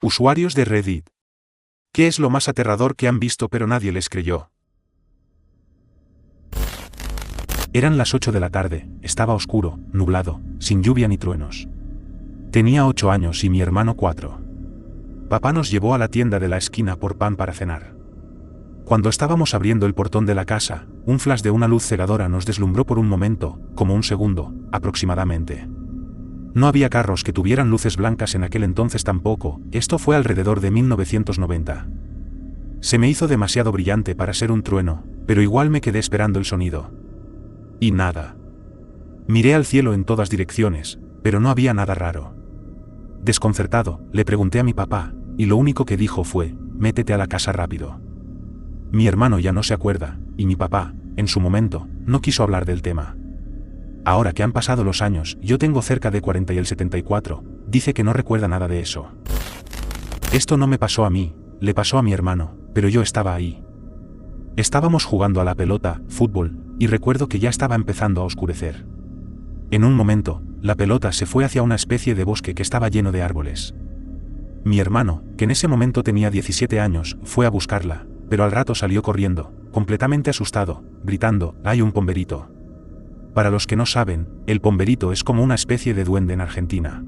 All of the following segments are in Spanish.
Usuarios de Reddit. ¿Qué es lo más aterrador que han visto pero nadie les creyó? Eran las 8 de la tarde, estaba oscuro, nublado, sin lluvia ni truenos. Tenía 8 años y mi hermano 4. Papá nos llevó a la tienda de la esquina por pan para cenar. Cuando estábamos abriendo el portón de la casa, un flash de una luz cegadora nos deslumbró por un momento, como un segundo, aproximadamente. No había carros que tuvieran luces blancas en aquel entonces tampoco, esto fue alrededor de 1990. Se me hizo demasiado brillante para ser un trueno, pero igual me quedé esperando el sonido. Y nada. Miré al cielo en todas direcciones, pero no había nada raro. Desconcertado, le pregunté a mi papá, y lo único que dijo fue, métete a la casa rápido. Mi hermano ya no se acuerda, y mi papá, en su momento, no quiso hablar del tema. Ahora que han pasado los años, yo tengo cerca de 40 y él 74, dice que no recuerda nada de eso. Esto no me pasó a mí, le pasó a mi hermano, pero yo estaba ahí. Estábamos jugando a la pelota, fútbol, y recuerdo que ya estaba empezando a oscurecer. En un momento, la pelota se fue hacia una especie de bosque que estaba lleno de árboles. Mi hermano, que en ese momento tenía 17 años, fue a buscarla, pero al rato salió corriendo, completamente asustado, gritando, «¡Hay un pomberito!». Para los que no saben, el pomberito es como una especie de duende en Argentina.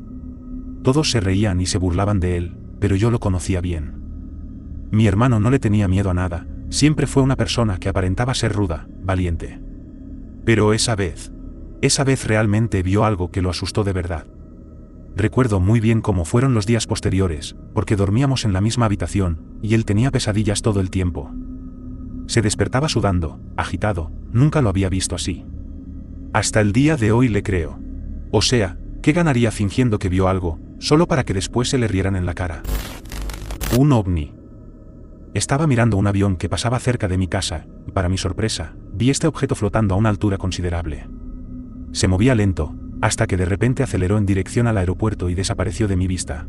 Todos se reían y se burlaban de él, pero yo lo conocía bien. Mi hermano no le tenía miedo a nada, siempre fue una persona que aparentaba ser ruda, valiente. Pero esa vez realmente vio algo que lo asustó de verdad. Recuerdo muy bien cómo fueron los días posteriores, porque dormíamos en la misma habitación, y él tenía pesadillas todo el tiempo. Se despertaba sudando, agitado, nunca lo había visto así. Hasta el día de hoy le creo. O sea, ¿qué ganaría fingiendo que vio algo, solo para que después se le rieran en la cara? Un ovni. Estaba mirando un avión que pasaba cerca de mi casa, y para mi sorpresa, vi este objeto flotando a una altura considerable. Se movía lento, hasta que de repente aceleró en dirección al aeropuerto y desapareció de mi vista.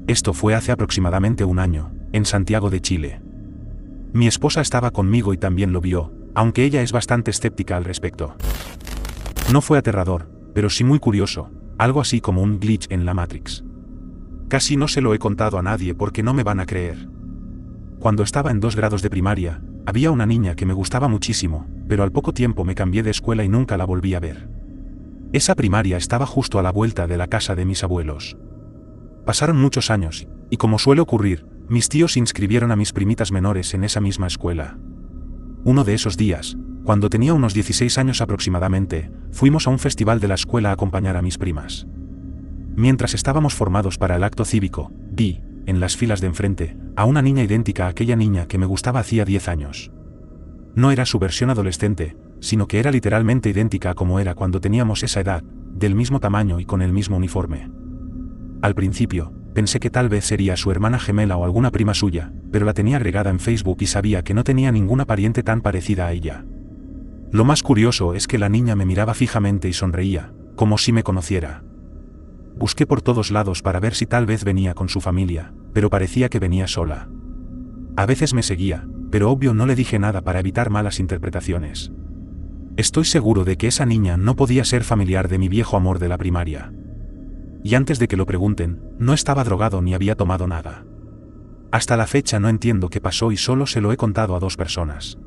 Esto fue hace aproximadamente un año, en Santiago de Chile. Mi esposa estaba conmigo y también lo vio, aunque ella es bastante escéptica al respecto. No fue aterrador, pero sí muy curioso, algo así como un glitch en la Matrix. Casi no se lo he contado a nadie porque no me van a creer. Cuando estaba en 2 grados de primaria, había una niña que me gustaba muchísimo, pero al poco tiempo me cambié de escuela y nunca la volví a ver. Esa primaria estaba justo a la vuelta de la casa de mis abuelos. Pasaron muchos años, y como suele ocurrir, mis tíos inscribieron a mis primitas menores en esa misma escuela. Uno de esos días, cuando tenía unos 16 años aproximadamente, fuimos a un festival de la escuela a acompañar a mis primas. Mientras estábamos formados para el acto cívico, vi, en las filas de enfrente, a una niña idéntica a aquella niña que me gustaba hacía 10 años. No era su versión adolescente, sino que era literalmente idéntica a como era cuando teníamos esa edad, del mismo tamaño y con el mismo uniforme. Al principio, pensé que tal vez sería su hermana gemela o alguna prima suya, pero la tenía agregada en Facebook y sabía que no tenía ninguna pariente tan parecida a ella. Lo más curioso es que la niña me miraba fijamente y sonreía, como si me conociera. Busqué por todos lados para ver si tal vez venía con su familia, pero parecía que venía sola. A veces me seguía, pero obvio no le dije nada para evitar malas interpretaciones. Estoy seguro de que esa niña no podía ser familiar de mi viejo amor de la primaria. Y antes de que lo pregunten, no estaba drogado ni había tomado nada. Hasta la fecha no entiendo qué pasó y solo se lo he contado a 2 personas.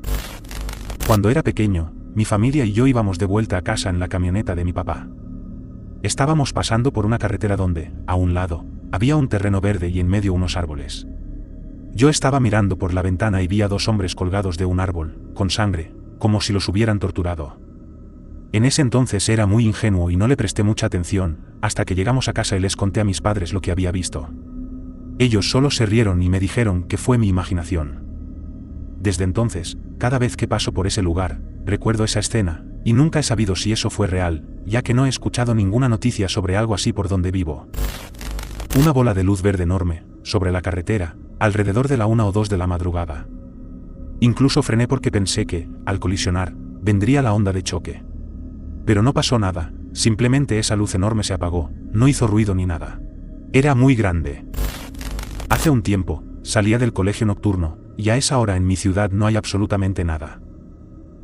Cuando era pequeño, mi familia y yo íbamos de vuelta a casa en la camioneta de mi papá. Estábamos pasando por una carretera donde, a un lado, había un terreno verde y en medio unos árboles. Yo estaba mirando por la ventana y vi a 2 hombres colgados de un árbol, con sangre, como si los hubieran torturado. En ese entonces era muy ingenuo y no le presté mucha atención, hasta que llegamos a casa y les conté a mis padres lo que había visto. Ellos solo se rieron y me dijeron que fue mi imaginación. Desde entonces, cada vez que paso por ese lugar, recuerdo esa escena, y nunca he sabido si eso fue real, ya que no he escuchado ninguna noticia sobre algo así por donde vivo. Una bola de luz verde enorme, sobre la carretera, alrededor de la 1 o 2 de la madrugada. Incluso frené porque pensé que, al colisionar, vendría la onda de choque. Pero no pasó nada, simplemente esa luz enorme se apagó, no hizo ruido ni nada. Era muy grande. Hace un tiempo, salía del colegio nocturno, y a esa hora en mi ciudad no hay absolutamente nada.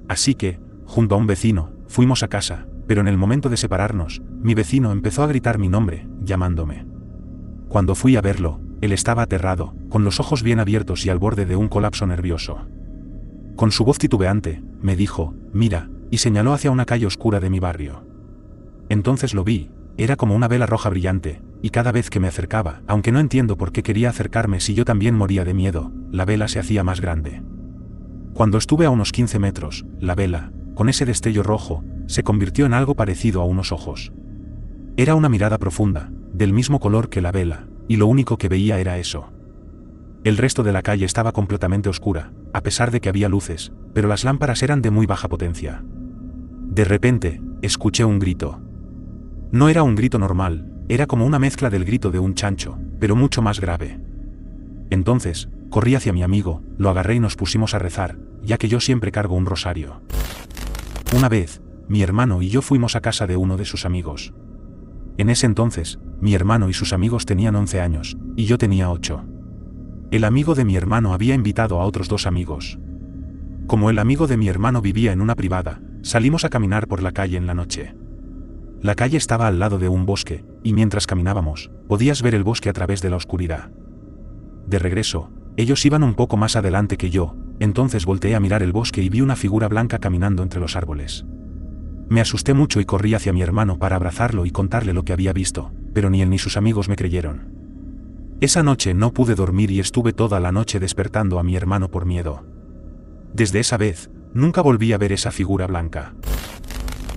Así que, junto a un vecino, fuimos a casa, pero en el momento de separarnos, mi vecino empezó a gritar mi nombre, llamándome. Cuando fui a verlo, Él estaba aterrado, con los ojos bien abiertos y al borde de un colapso nervioso. Con su voz titubeante, me dijo, «Mira», y señaló hacia una calle oscura de mi barrio. Entonces lo vi, era como una vela roja brillante, y cada vez que me acercaba, aunque no entiendo por qué quería acercarme si yo también moría de miedo, la vela se hacía más grande. Cuando estuve a unos 15 metros, la vela, con ese destello rojo, se convirtió en algo parecido a unos ojos. Era una mirada profunda, del mismo color que la vela, y lo único que veía era eso. El resto de la calle estaba completamente oscura, a pesar de que había luces, pero las lámparas eran de muy baja potencia. De repente, escuché un grito. No era un grito normal, era como una mezcla del grito de un chancho, pero mucho más grave. Entonces, corrí hacia mi amigo, lo agarré y nos pusimos a rezar, ya que yo siempre cargo un rosario. Una vez, mi hermano y yo fuimos a casa de uno de sus amigos. En ese entonces, mi hermano y sus amigos tenían 11 años, y yo tenía 8. El amigo de mi hermano había invitado a otros 2 amigos. Como el amigo de mi hermano vivía en una privada, salimos a caminar por la calle en la noche. La calle estaba al lado de un bosque, y mientras caminábamos, podías ver el bosque a través de la oscuridad. De regreso, ellos iban un poco más adelante que yo, entonces volteé a mirar el bosque y vi una figura blanca caminando entre los árboles. Me asusté mucho y corrí hacia mi hermano para abrazarlo y contarle lo que había visto, pero ni él ni sus amigos me creyeron. Esa noche no pude dormir y estuve toda la noche despertando a mi hermano por miedo. Desde esa vez, nunca volví a ver esa figura blanca.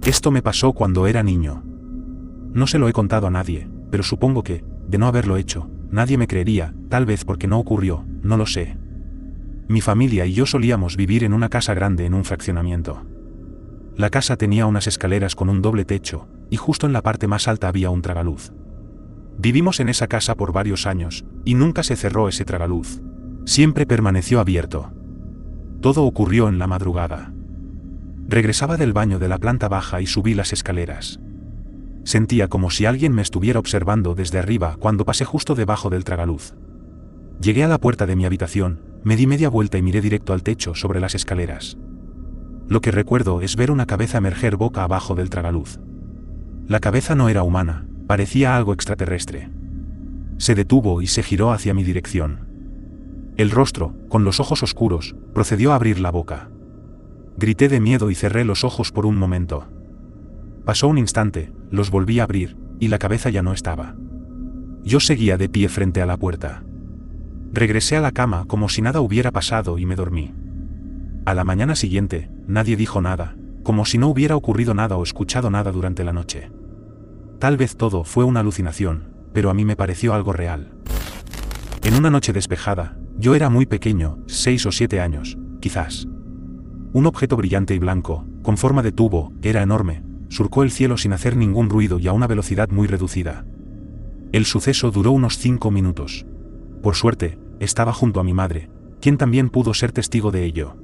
Esto me pasó cuando era niño. No se lo he contado a nadie, pero supongo que, de no haberlo hecho, nadie me creería, tal vez porque no ocurrió, no lo sé. Mi familia y yo solíamos vivir en una casa grande en un fraccionamiento. La casa tenía unas escaleras con un doble techo, y justo en la parte más alta había un tragaluz. Vivimos en esa casa por varios años, y nunca se cerró ese tragaluz. Siempre permaneció abierto. Todo ocurrió en la madrugada. Regresaba del baño de la planta baja y subí las escaleras. Sentía como si alguien me estuviera observando desde arriba cuando pasé justo debajo del tragaluz. Llegué a la puerta de mi habitación, me di media vuelta y miré directo al techo sobre las escaleras. Lo que recuerdo es ver una cabeza emerger boca abajo del tragaluz. La cabeza no era humana, parecía algo extraterrestre. Se detuvo y se giró hacia mi dirección. El rostro, con los ojos oscuros, procedió a abrir la boca. Grité de miedo y cerré los ojos por un momento. Pasó un instante, los volví a abrir, y la cabeza ya no estaba. Yo seguía de pie frente a la puerta. Regresé a la cama como si nada hubiera pasado y me dormí. A la mañana siguiente, nadie dijo nada, como si no hubiera ocurrido nada o escuchado nada durante la noche. Tal vez todo fue una alucinación, pero a mí me pareció algo real. En una noche despejada, yo era muy pequeño, 6 o 7 años, quizás. Un objeto brillante y blanco, con forma de tubo, era enorme, surcó el cielo sin hacer ningún ruido y a una velocidad muy reducida. El suceso duró unos 5 minutos. Por suerte, estaba junto a mi madre, quien también pudo ser testigo de ello.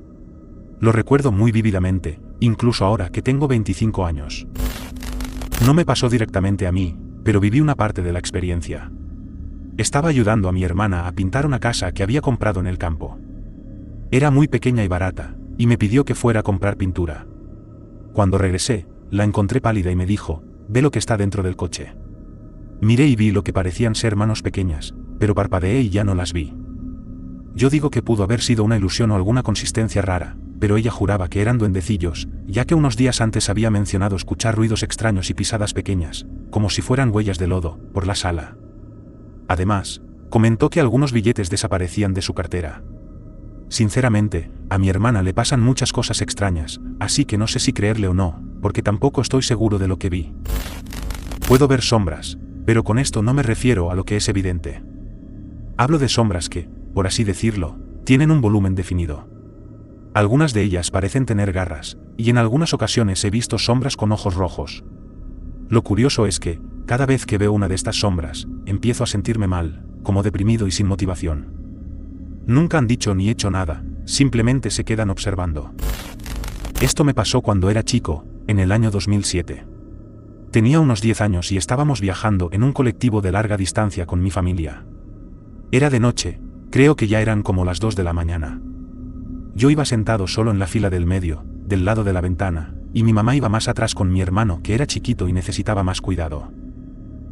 Lo recuerdo muy vívidamente, incluso ahora que tengo 25 años. No me pasó directamente a mí, pero viví una parte de la experiencia. Estaba ayudando a mi hermana a pintar una casa que había comprado en el campo. Era muy pequeña y barata, y me pidió que fuera a comprar pintura. Cuando regresé, la encontré pálida y me dijo, «Ve lo que está dentro del coche». Miré y vi lo que parecían ser manos pequeñas, pero parpadeé y ya no las vi. Yo digo que pudo haber sido una ilusión o alguna consistencia rara, pero ella juraba que eran duendecillos, ya que unos días antes había mencionado escuchar ruidos extraños y pisadas pequeñas, como si fueran huellas de lodo, por la sala. Además, comentó que algunos billetes desaparecían de su cartera. Sinceramente, a mi hermana le pasan muchas cosas extrañas, así que no sé si creerle o no, porque tampoco estoy seguro de lo que vi. Puedo ver sombras, pero con esto no me refiero a lo que es evidente. Hablo de sombras que, por así decirlo, tienen un volumen definido. Algunas de ellas parecen tener garras, y en algunas ocasiones he visto sombras con ojos rojos. Lo curioso es que, cada vez que veo una de estas sombras, empiezo a sentirme mal, como deprimido y sin motivación. Nunca han dicho ni hecho nada, simplemente se quedan observando. Esto me pasó cuando era chico, en el año 2007. Tenía unos 10 años y estábamos viajando en un colectivo de larga distancia con mi familia. Era de noche, creo que ya eran como las 2 de la mañana. Yo iba sentado solo en la fila del medio, del lado de la ventana, y mi mamá iba más atrás con mi hermano que era chiquito y necesitaba más cuidado.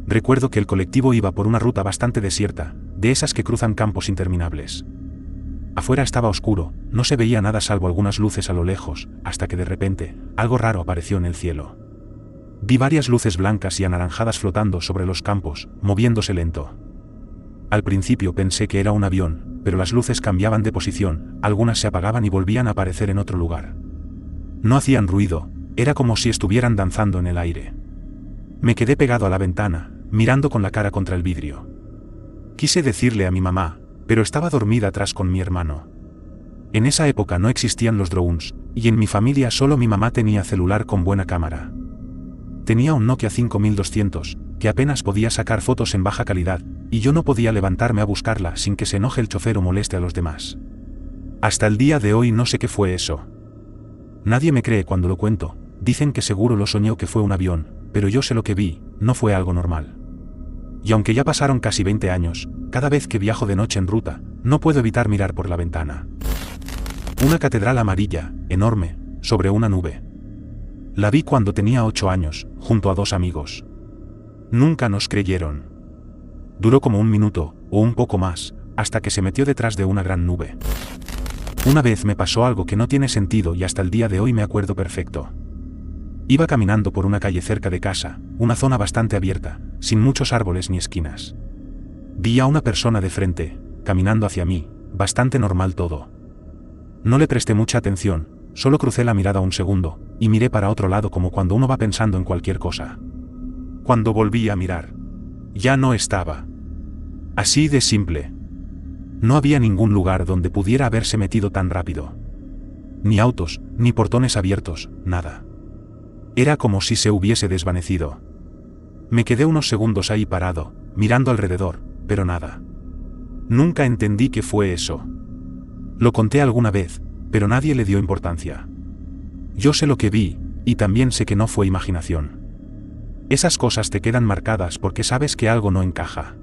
Recuerdo que el colectivo iba por una ruta bastante desierta, de esas que cruzan campos interminables. Afuera estaba oscuro, no se veía nada salvo algunas luces a lo lejos, hasta que de repente, algo raro apareció en el cielo. Vi varias luces blancas y anaranjadas flotando sobre los campos, moviéndose lento. Al principio pensé que era un avión, pero las luces cambiaban de posición, algunas se apagaban y volvían a aparecer en otro lugar. No hacían ruido, era como si estuvieran danzando en el aire. Me quedé pegado a la ventana, mirando con la cara contra el vidrio. Quise decirle a mi mamá, pero estaba dormida atrás con mi hermano. En esa época no existían los drones, y en mi familia solo mi mamá tenía celular con buena cámara. Tenía un Nokia 5200, que apenas podía sacar fotos en baja calidad, y yo no podía levantarme a buscarla sin que se enoje el chofer o moleste a los demás. Hasta el día de hoy no sé qué fue eso. Nadie me cree cuando lo cuento, dicen que seguro lo soñó que fue un avión, pero yo sé lo que vi, no fue algo normal. Y aunque ya pasaron casi 20 años, cada vez que viajo de noche en ruta, no puedo evitar mirar por la ventana. Una catedral amarilla, enorme, sobre una nube. La vi cuando tenía 8 años, junto a 2 amigos. Nunca nos creyeron. Duró como 1 minuto, o un poco más, hasta que se metió detrás de una gran nube. Una vez me pasó algo que no tiene sentido y hasta el día de hoy me acuerdo perfecto. Iba caminando por una calle cerca de casa, una zona bastante abierta, sin muchos árboles ni esquinas. Vi a una persona de frente, caminando hacia mí, bastante normal todo. No le presté mucha atención, solo crucé la mirada un segundo, y miré para otro lado como cuando uno va pensando en cualquier cosa. Cuando volví a mirar, ya no estaba. Así de simple. No había ningún lugar donde pudiera haberse metido tan rápido. Ni autos, ni portones abiertos, nada. Era como si se hubiese desvanecido. Me quedé unos segundos ahí parado, mirando alrededor, pero nada. Nunca entendí qué fue eso. Lo conté alguna vez, pero nadie le dio importancia. Yo sé lo que vi, y también sé que no fue imaginación. Esas cosas te quedan marcadas porque sabes que algo no encaja.